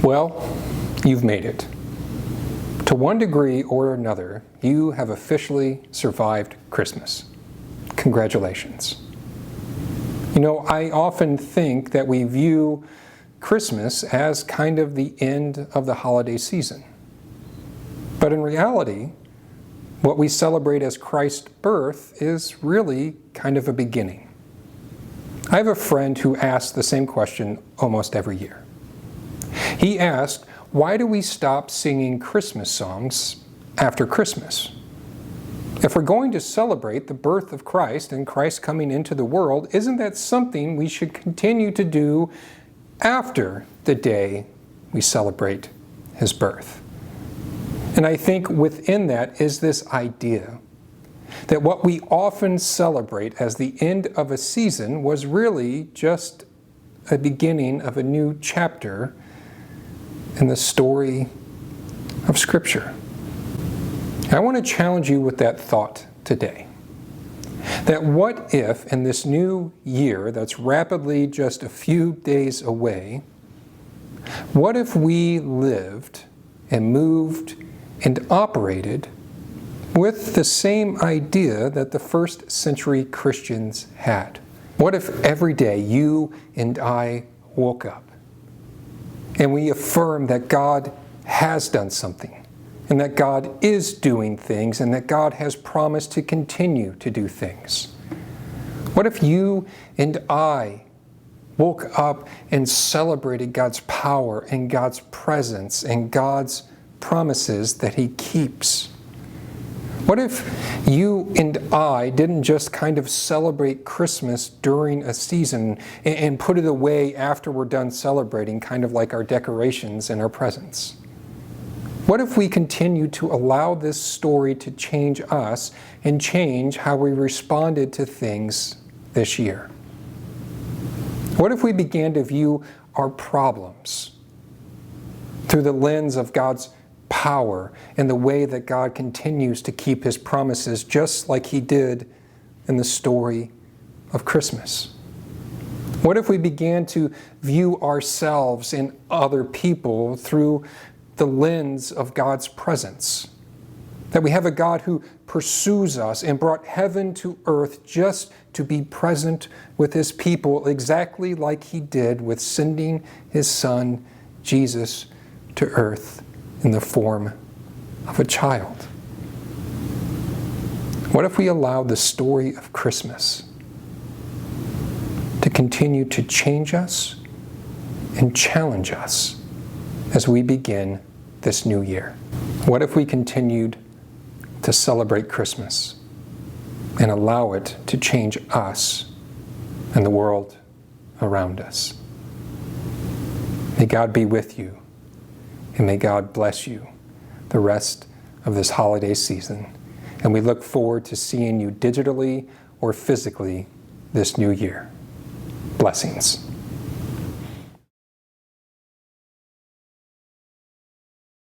Well, you've made it. To one degree or another, you have officially survived Christmas. Congratulations. You know, I often think that we view Christmas as kind of the end of the holiday season. But in reality, what we celebrate as Christ's birth is really kind of a beginning. I have a friend who asks the same question almost every year. He asked, why do we stop singing Christmas songs after Christmas? If we're going to celebrate the birth of Christ and Christ coming into the world, isn't that something we should continue to do after the day we celebrate His birth? And I think within that is this idea that what we often celebrate as the end of a season was really just a beginning of a new chapter in the story of Scripture. I want to challenge you with that thought today. That what if in this new year that's rapidly just a few days away, what if we lived and moved and operated with the same idea that the first century Christians had? What if every day you and I woke up and we affirm that God has done something, and that God is doing things, and that God has promised to continue to do things? What if you and I woke up and celebrated God's power and God's presence and God's promises that He keeps? What if you and I didn't just kind of celebrate Christmas during a season and put it away after we're done celebrating, kind of like our decorations and our presents? What if we continue to allow this story to change us and change how we responded to things this year? What if we began to view our problems through the lens of God's power and the way that God continues to keep His promises, just like He did in the story of Christmas? What if we began to view ourselves and other people through the lens of God's presence? That we have a God who pursues us and brought heaven to earth just to be present with His people, exactly like He did with sending His Son, Jesus, to earth in the form of a child. What if we allowed the story of Christmas to continue to change us and challenge us as we begin this new year? What if we continued to celebrate Christmas and allow it to change us and the world around us? May God be with you, and may God bless you the rest of this holiday season. And we look forward to seeing you digitally or physically this new year. Blessings.